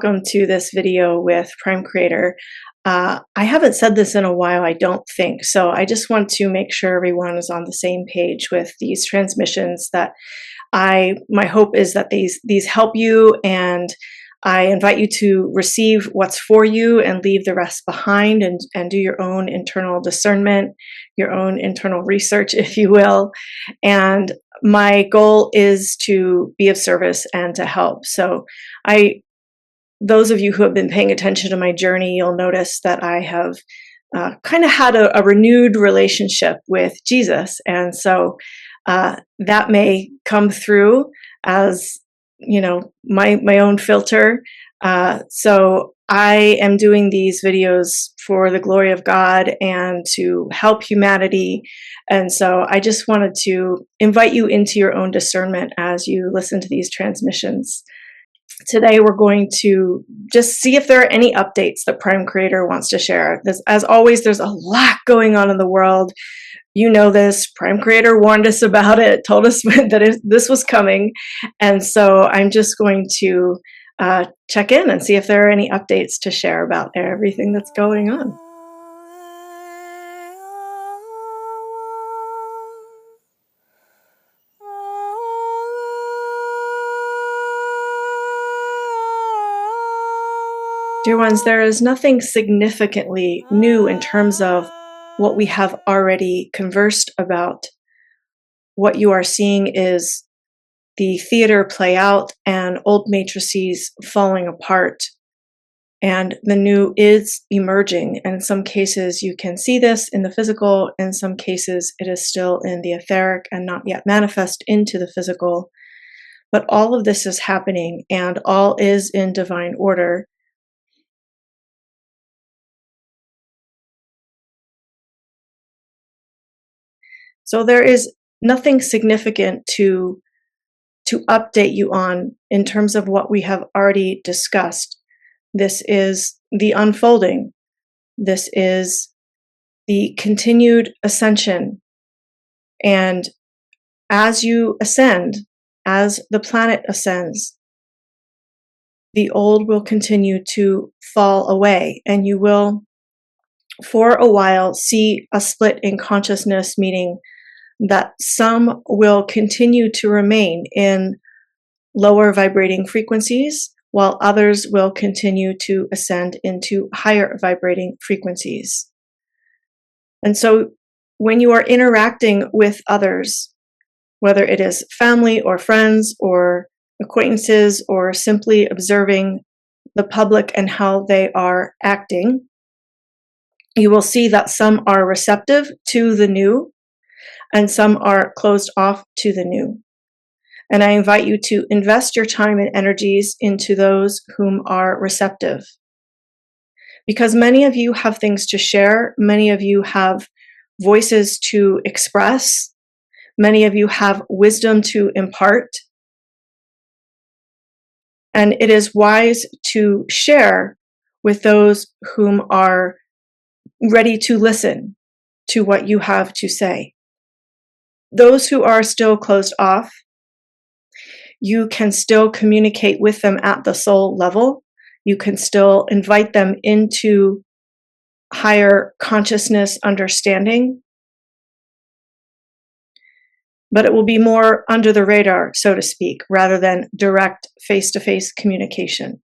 welcome to this video with Prime Creator. I haven't said this in a while, I don't think, so I just want to make sure everyone is on the same page with these transmissions. That my hope is that these help you, and I invite you to receive what's for you and leave the rest behind, and do your own internal discernment, your own internal research, if you will. And my goal is to be of service and to help. So those of you who have been paying attention to my journey, you'll notice that I have kind of had a renewed relationship with Jesus. And so that may come through as, my own filter. So I am doing these videos for the glory of God and to help humanity. And so I just wanted to invite you into your own discernment as you listen to these transmissions. Today, we're going to just see if there are any updates that Prime Creator wants to share. As always, there's a lot going on in the world. You know this. Prime Creator warned us about it, told us that this was coming. And so I'm just going to check in and see if there are any updates to share about everything that's going on. Dear ones, there is nothing significantly new in terms of what we have already conversed about. What you are seeing is the theater play out and old matrices falling apart, and the new is emerging. And in some cases, you can see this in the physical. In some cases, it is still in the etheric and not yet manifest into the physical. But all of this is happening, and all is in divine order. So there is nothing significant to update you on in terms of what we have already discussed. This is the unfolding. This is the continued ascension. And as you ascend, as the planet ascends, the old will continue to fall away, and you will, for a while, see a split in consciousness, meaning that some will continue to remain in lower vibrating frequencies, while others will continue to ascend into higher vibrating frequencies. And so when you are interacting with others, whether it is family or friends or acquaintances, or simply observing the public and how they are acting, you will see that some are receptive to the new, and some are closed off to the new. And I invite you to invest your time and energies into those whom are receptive. Because many of you have things to share, many of you have voices to express, many of you have wisdom to impart. And it is wise to share with those whom are ready to listen to what you have to say. Those who are still closed off, you can still communicate with them at the soul level. You can still invite them into higher consciousness understanding, but it will be more under the radar, so to speak, rather than direct face-to-face communication.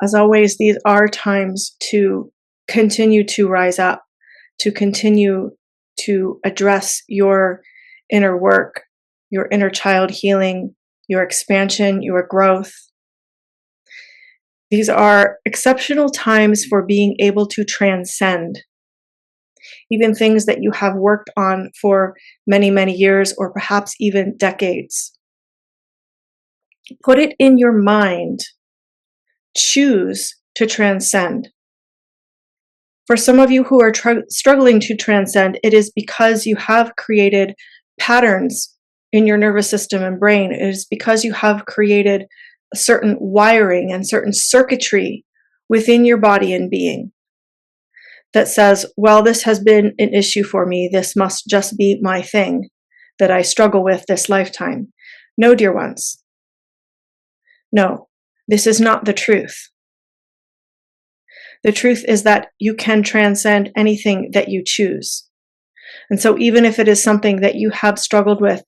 As always, these are times to continue to rise up, to continue to address your inner work, your inner child healing, your expansion, your growth. These are exceptional times for being able to transcend even things that you have worked on for many, many years, or perhaps even decades. Put it in your mind. Choose to transcend. For some of you who are struggling to transcend, it is because you have created patterns in your nervous system and brain. It is because you have created a certain wiring and certain circuitry within your body and being that says, well, this has been an issue for me. This must just be my thing that I struggle with this lifetime. No, dear ones. No, This is not the truth. The truth is that you can transcend anything that you choose. And so even if it is something that you have struggled with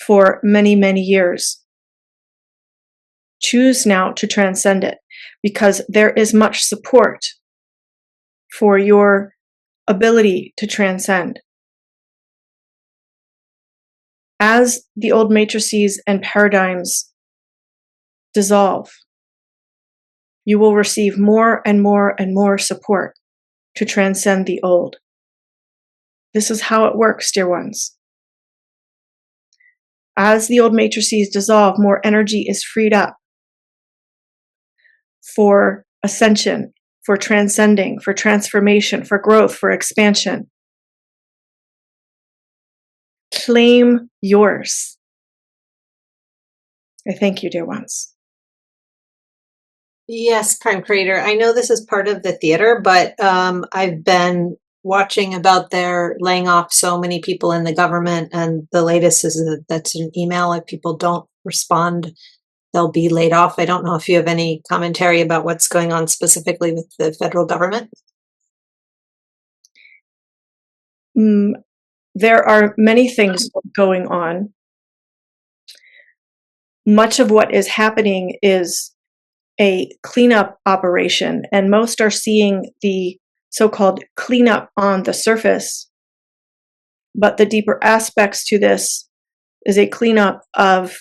for many, many years, choose now to transcend it, because there is much support for your ability to transcend. As the old matrices and paradigms dissolve, you will receive more and more and more support to transcend the old. This is how it works, dear ones. As the old matrices dissolve, more energy is freed up for ascension, for transcending, for transformation, for growth, for expansion. Claim yours. I thank you, dear ones. Yes, Prime Creator. I know this is part of the theater, but I've been watching about their laying off so many people in the government, and the latest is that's an email. If people don't respond, they'll be laid off. I don't know if you have any commentary about what's going on specifically with the federal government. There are many things going on. Much of what is happening is a cleanup operation, and most are seeing the so-called cleanup on the surface. But the deeper aspects to this is a cleanup of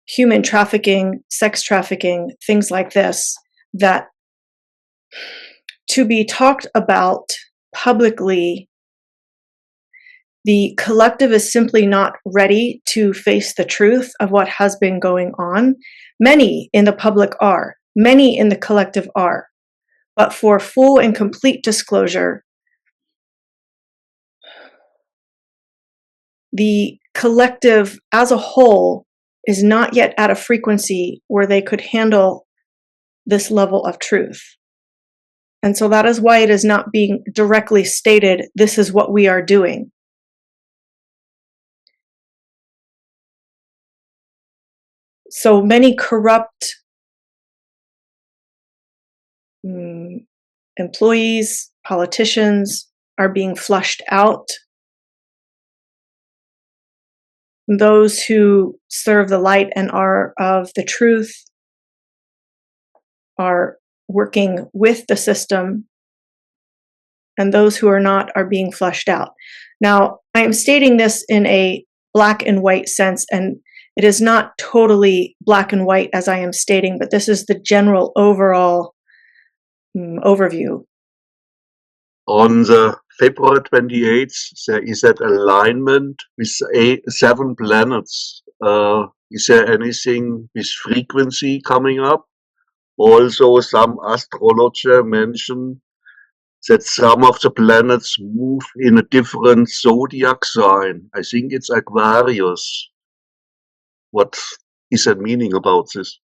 human trafficking, sex trafficking, things like this, that to be talked about publicly, the collective is simply not ready to face the truth of what has been going on. Many in the public are, many in the collective are, but for full and complete disclosure, the collective as a whole is not yet at a frequency where they could handle this level of truth. And so that is why it is not being directly stated, this is what we are doing. So many corrupt employees, politicians are being flushed out. Those who serve the light and are of the truth are working with the system, and those who are not are being flushed out. Now, I am stating this in a black and white sense, and it is not totally black and white as I am stating, but this is the general overall overview. On the February 28th, there is that alignment with 7 planets. Is there anything with frequency coming up? Also, some astrologer mentioned that some of the planets move in a different zodiac sign. I think it's Aquarius. What is the meaning about this?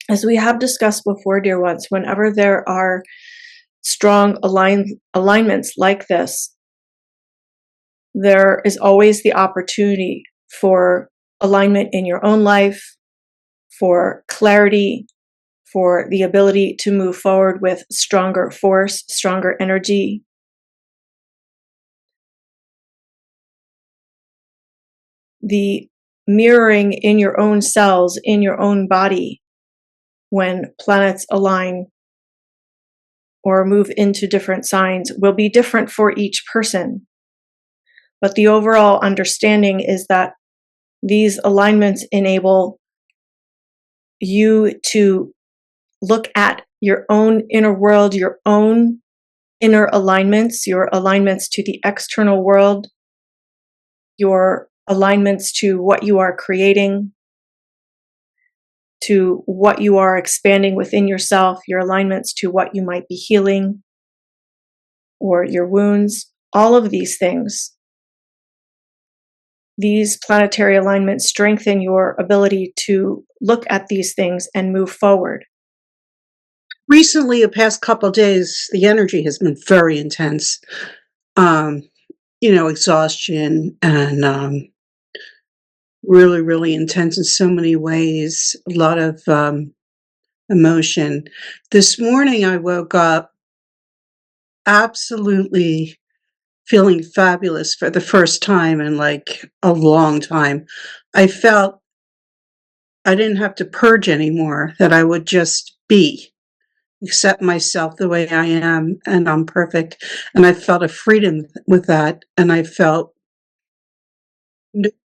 As we have discussed before, dear ones, whenever there are strong alignments like this, there is always the opportunity for alignment in your own life, for clarity, for the ability to move forward with stronger force, stronger energy. The mirroring in your own cells, in your own body, when planets align or move into different signs will be different for each person. But the overall understanding is that these alignments enable you to look at your own inner world, your own inner alignments, your alignments to the external world, your alignments to what you are creating, to what you are expanding within yourself, your alignments to what you might be healing or your wounds, all of these things. These planetary alignments strengthen your ability to look at these things and move forward. Recently, the past couple of days, the energy has been very intense. Exhaustion and really, really intense in so many ways, a lot of emotion. This morning I woke up absolutely feeling fabulous for the first time in like a long time. I felt I didn't have to purge anymore, that I would just be, accept myself the way I am, and I'm perfect. And I felt a freedom with that. And I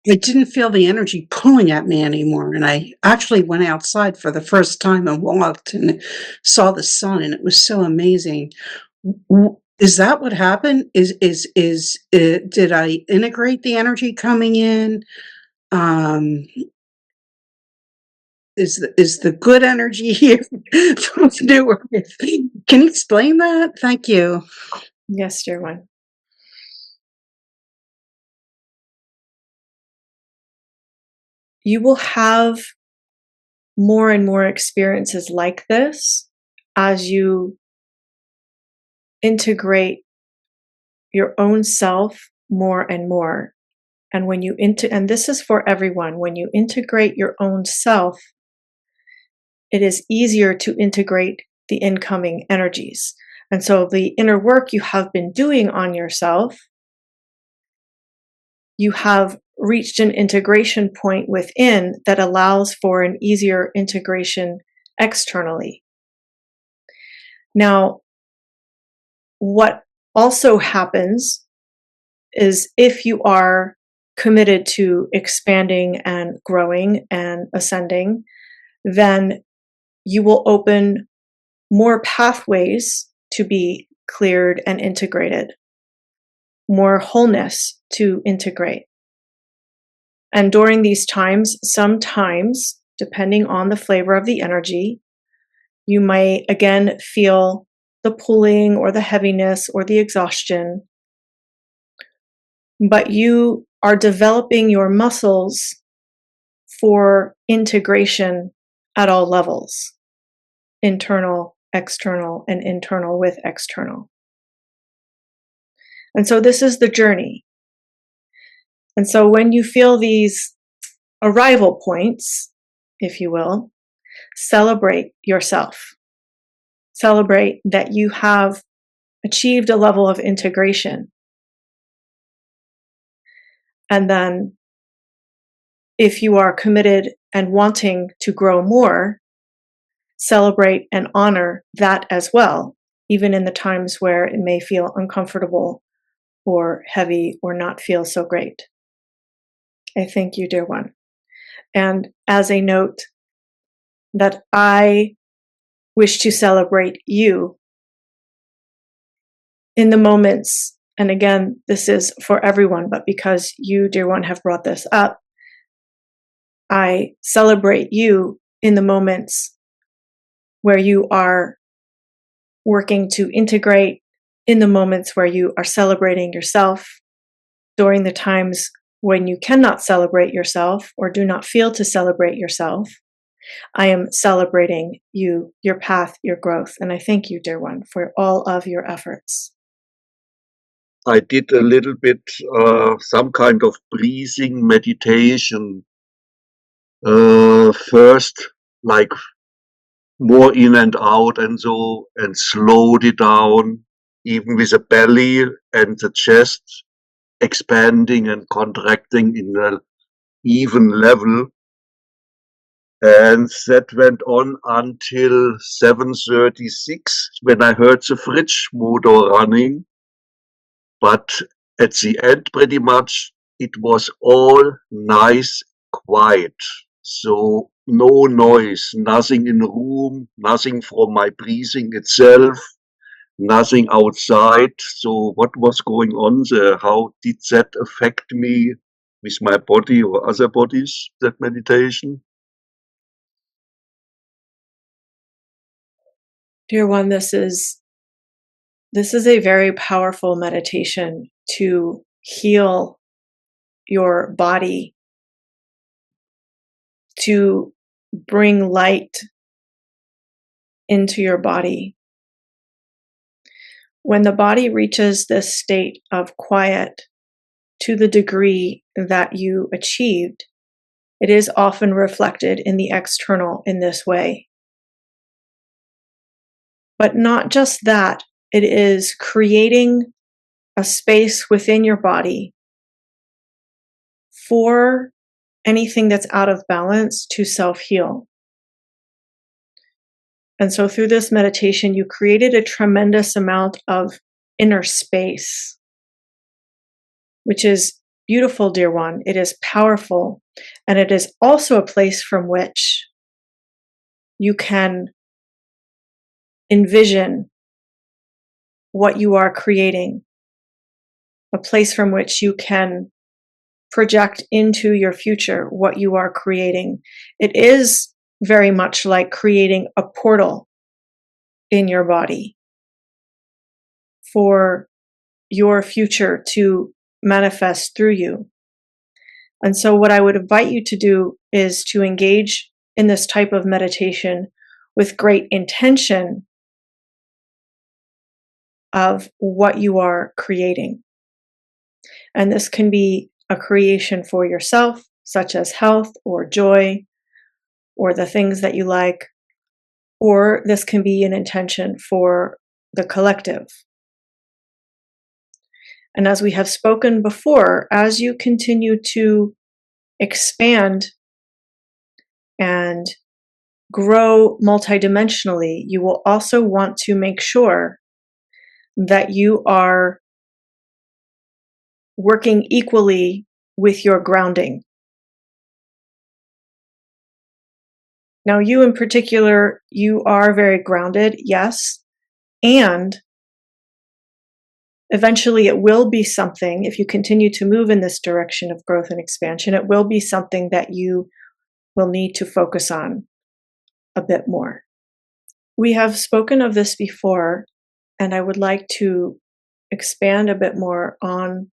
didn't feel the energy pulling at me anymore. And I actually went outside for the first time and walked and saw the sun, and it was so amazing. Is that what happened? Did I integrate the energy coming in? Um, is the good energy here from Newark? Can you explain that? Thank you. Yes, dear one. You will have more and more experiences like this as you integrate your own self more and more. And when you and this is for everyone, when you integrate your own self, it is easier to integrate the incoming energies. And so the inner work you have been doing on yourself, you have reached an integration point within that allows for an easier integration externally. Now, what also happens is if you are committed to expanding and growing and ascending, then you will open more pathways to be cleared and integrated, more wholeness to integrate. And during these times, sometimes, depending on the flavor of the energy, you might again feel the pulling or the heaviness or the exhaustion, but you are developing your muscles for integration at all levels, internal, external, and internal with external. And so this is the journey. And so when you feel these arrival points, if you will, celebrate yourself. Celebrate that you have achieved a level of integration. And then if you are committed and wanting to grow more, celebrate and honor that as well, even in the times where it may feel uncomfortable or heavy or not feel so great. I thank you, dear one. And as a note, that I wish to celebrate you in the moments, and again, this is for everyone, but because you, dear one, have brought this up, I celebrate you in the moments where you are working to integrate, in the moments where you are celebrating yourself, during the times when you cannot celebrate yourself or do not feel to celebrate yourself. I am celebrating you, your path, your growth. And I thank you, dear one, for all of your efforts. I did a little bit, some kind of breathing meditation. First, like more in and out and so, and slowed it down, even with the belly and the chest expanding and contracting in an even level. And that went on until 7:36 when I heard the fridge motor running. But at the end, pretty much, it was all nice, quiet. So no noise, nothing in the room, nothing from my breathing itself, nothing outside. So what was going on there? How did that affect me with my body or other bodies, that meditation? Dear one, this is a very powerful meditation to heal your body, to bring light into your body. When the body reaches this state of quiet to the degree that you achieved, It is often reflected in the external in this way. But not just that, it is creating a space within your body for anything that's out of balance to self-heal. And so through this meditation, you created a tremendous amount of inner space, which is beautiful, dear one. It is powerful. And it is also a place from which you can envision what you are creating, a place from which you can project into your future what you are creating. It is very much like creating a portal in your body for your future to manifest through you. And so what I would invite you to do is to engage in this type of meditation with great intention of what you are creating. And this can be a creation for yourself, such as health or joy or the things that you like, or this can be an intention for the collective. And as we have spoken before, as you continue to expand and grow multidimensionally, you will also want to make sure that you are working equally with your grounding. Now, you in particular, you are very grounded, yes, and eventually it will be something, if you continue to move in this direction of growth and expansion, it will be something that you will need to focus on a bit more. We have spoken of this before, and I would like to expand a bit more on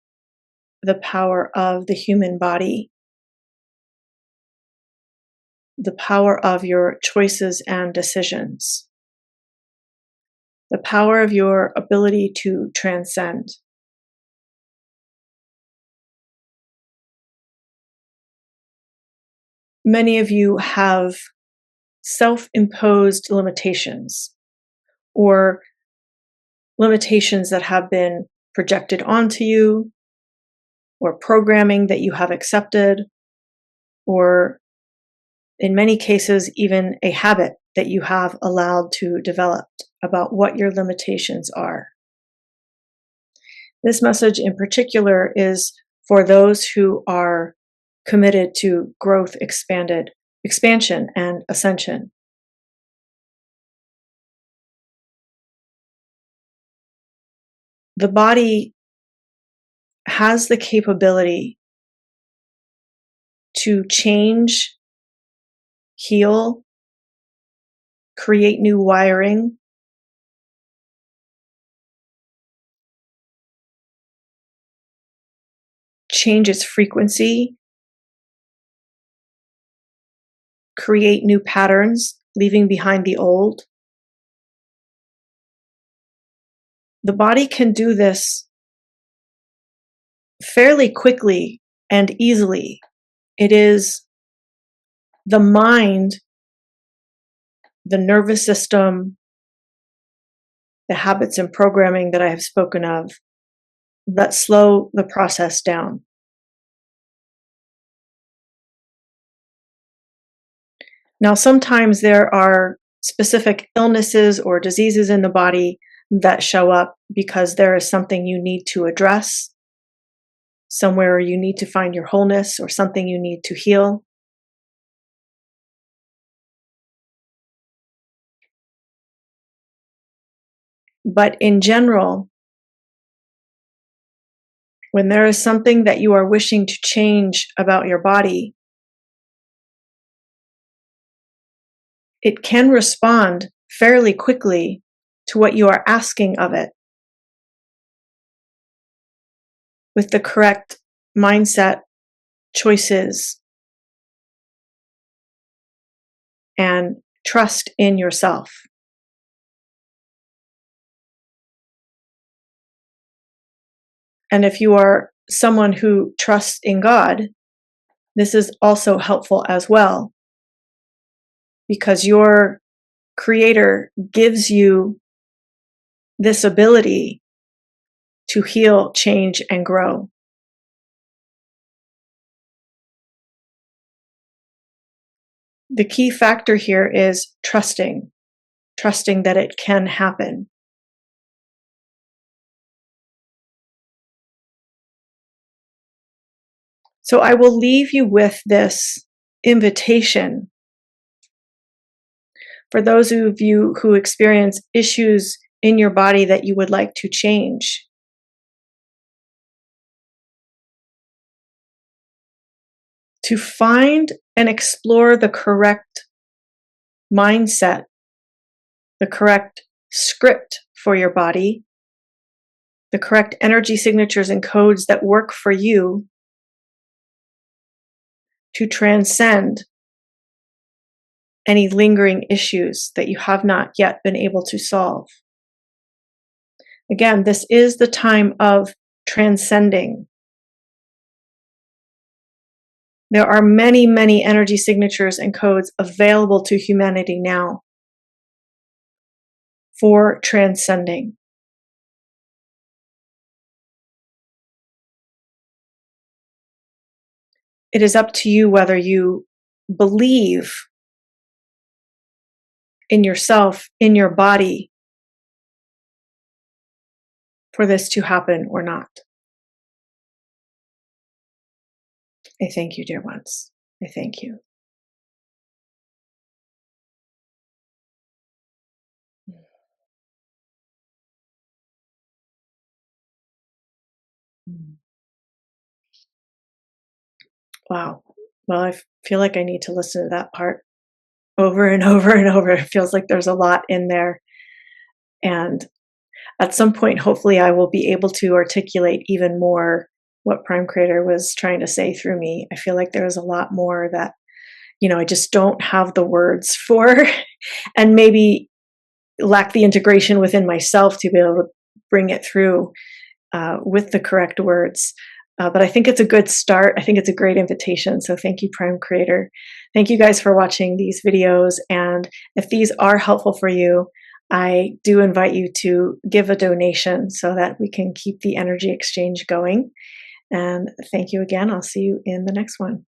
the power of the human body, the power of your choices and decisions, the power of your ability to transcend. Many of you have self-imposed limitations or limitations that have been projected onto you, or programming that you have accepted, or in many cases, even a habit that you have allowed to develop about what your limitations are. This message in particular is for those who are committed to growth, expansion, and ascension. The body has the capability to change, heal, create new wiring, change its frequency, create new patterns, leaving behind the old. The body can do this fairly quickly and easily. It is the mind, the nervous system, the habits and programming that I have spoken of that slow the process down. Now, sometimes there are specific illnesses or diseases in the body that show up because there is something you need to address, somewhere you need to find your wholeness, or something you need to heal. But in general, when there is something that you are wishing to change about your body, it can respond fairly quickly to what you are asking of it with the correct mindset, choices, and trust in yourself. And if you are someone who trusts in God, this is also helpful as well, because your Creator gives you this ability to heal, change, and grow. The key factor here is trusting that it can happen. So I will leave you with this invitation for those of you who experience issues in your body that you would like to change. To find and explore the correct mindset, the correct script for your body, the correct energy signatures and codes that work for you to transcend any lingering issues that you have not yet been able to solve. Again, this is the time of transcending. There are many, many energy signatures and codes available to humanity now for transcending. It is up to you whether you believe in yourself, in your body, for this to happen or not. I thank you, dear ones. I thank you. Wow. Well, I feel like I need to listen to that part over and over and over. It feels like there's a lot in there. And at some point, hopefully, I will be able to articulate even more what Prime Creator was trying to say through me. I feel like there's a lot more that, I just don't have the words for, and maybe lack the integration within myself to be able to bring it through with the correct words. But I think it's a good start. I think it's a great invitation. So thank you, Prime Creator. Thank you guys for watching these videos. And if these are helpful for you, I do invite you to give a donation so that we can keep the energy exchange going. And thank you again. I'll see you in the next one.